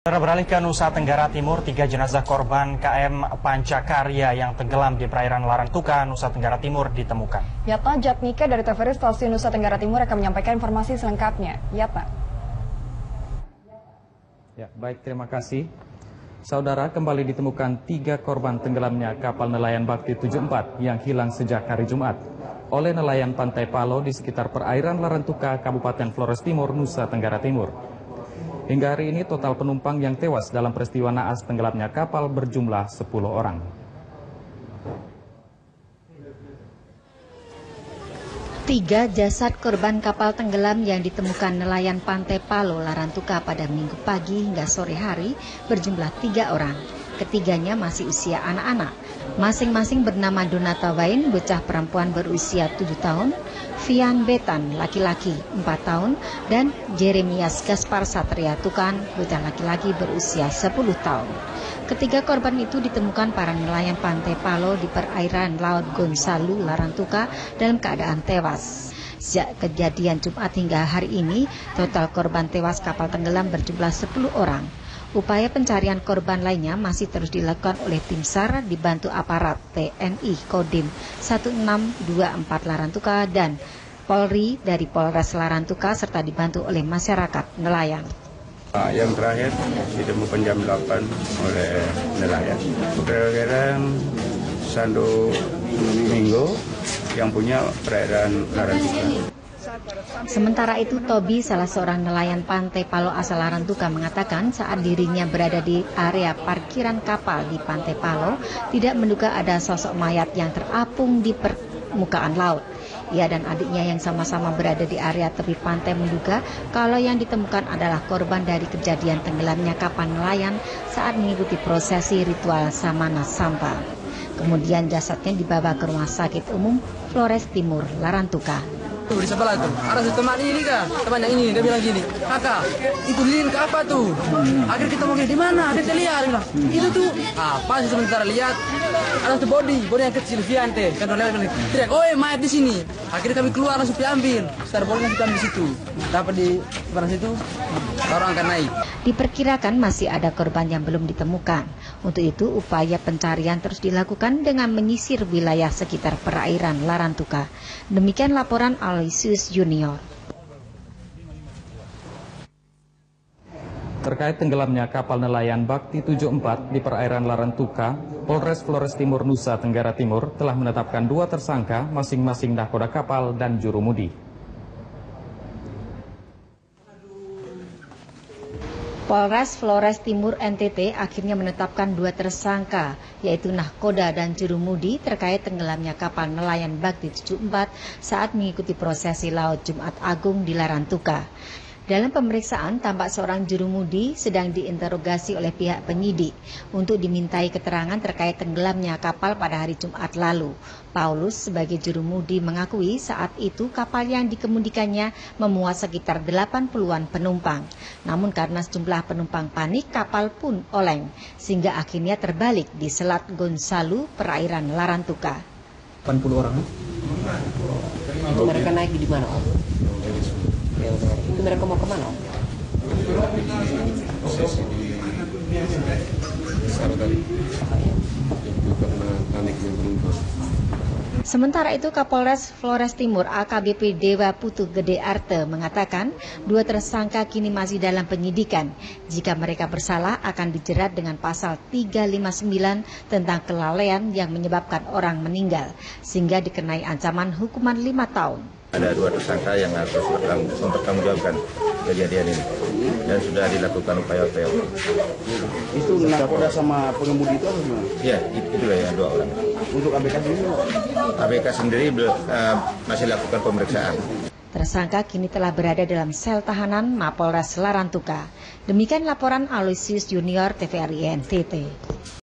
Saudara, beralih ke Nusa Tenggara Timur, 3 jenazah korban KM Pancakarya yang tenggelam di perairan Larantuka, Nusa Tenggara Timur ditemukan. Yata Jatnika dari TVRI Stasiun Nusa Tenggara Timur akan menyampaikan informasi selengkapnya. Yata. Ya, baik, terima kasih. Saudara, kembali ditemukan 3 korban tenggelamnya kapal nelayan Bakti 74 yang hilang sejak hari Jumat oleh nelayan Pantai Palo di sekitar perairan Larantuka, Kabupaten Flores Timur, Nusa Tenggara Timur. Hingga hari ini total penumpang yang tewas dalam peristiwa naas tenggelamnya kapal berjumlah 10 orang. Tiga jasad korban kapal tenggelam yang ditemukan nelayan Pantai Palo, Larantuka pada Minggu pagi hingga sore hari berjumlah 3 orang. Ketiganya masih usia anak-anak. Masing-masing bernama Donata Wain, bocah perempuan berusia 7 tahun, Fian Betan, laki-laki 4 tahun, dan Jeremias Gaspar Satria Tukan, bocah laki-laki berusia 10 tahun. Ketiga korban itu ditemukan para nelayan Pantai Palo di perairan Laut Gonsalu, Larantuka dalam keadaan tewas. Sejak kejadian Jumat hingga hari ini, total korban tewas kapal tenggelam berjumlah 10 orang. Upaya pencarian korban lainnya masih terus dilakukan oleh tim SAR dibantu aparat TNI Kodim 1624 Larantuka dan Polri dari Polres Larantuka serta dibantu oleh masyarakat nelayan. Yang terakhir ditemukan jam 8 oleh nelayan. Kira-kira Sandu Minggu yang punya perairan Larantuka. Sementara itu, Tobi, salah seorang nelayan Pantai Palo asal Larantuka, mengatakan saat dirinya berada di area parkiran kapal di Pantai Palo, tidak menduga ada sosok mayat yang terapung di permukaan laut. Ia dan adiknya yang sama-sama berada di area tepi pantai menduga kalau yang ditemukan adalah korban dari kejadian tenggelamnya kapal nelayan saat mengikuti prosesi ritual Samana Sampa. Kemudian jasadnya dibawa ke Rumah Sakit Umum Flores Timur, Larantuka. Di sebelah tuh, ada satu teman ini kah? Teman yang ini, dia bilang gini, kakak, itu lilin ke apa tuh? Akhirnya kita mau di mana? Dia lihat, bilang, itu tuh apa sih sementara lihat? Ada satu body yang kecil, Viante. Kan orang bilang, teriak, oh mayat di sini. Akhirnya kami keluar langsung diambil. Setelah body kita ambil di situ. Dapat di sebelah situ, baru angkat naik. Diperkirakan masih ada korban yang belum ditemukan. Untuk itu, upaya pencarian terus dilakukan dengan menyisir wilayah sekitar perairan Larantuka. Demikian laporan Aloysius Junior. Terkait tenggelamnya kapal nelayan Bakti 74 di perairan Larantuka, Polres Flores Timur, Nusa Tenggara Timur telah menetapkan 2 tersangka, masing-masing nahkoda kapal dan jurumudi. Polres Flores Timur NTT akhirnya menetapkan 2 tersangka, yaitu nahkoda dan jurumudi terkait tenggelamnya kapal nelayan Bakti 74 saat mengikuti prosesi laut Jumat Agung di Larantuka. Dalam pemeriksaan, tampak seorang jurumudi sedang diinterogasi oleh pihak penyidik untuk dimintai keterangan terkait tenggelamnya kapal pada hari Jumat lalu. Paulus sebagai jurumudi mengakui saat itu kapal yang dikemudikannya memuat sekitar 80-an penumpang. Namun karena sejumlah penumpang panik, kapal pun oleng, sehingga akhirnya terbalik di Selat Gonsalu, perairan Larantuka. 80 orang. Itu mereka naik di mana, Om? Itu mereka mau kemana, Om? Sementara itu, Kapolres Flores Timur AKBP Dewa Putu Gede Arte mengatakan 2 tersangka kini masih dalam penyidikan. Jika mereka bersalah akan dijerat dengan pasal 359 tentang kelalaian yang menyebabkan orang meninggal, sehingga dikenai ancaman hukuman 5 tahun. Ada 2 tersangka yang harus mempertanggungjawabkan kejadian ini dan sudah dilakukan upaya-upaya. Itu nakoda sama pengemudi itu apa gimana? Ya, itulah ya 2 orang. Untuk ABK sendiri? ABK sendiri masih lakukan pemeriksaan. Tersangka kini telah berada dalam sel tahanan Mapolres Larantuka. Demikian laporan Aloysius Junior TVRI NTT.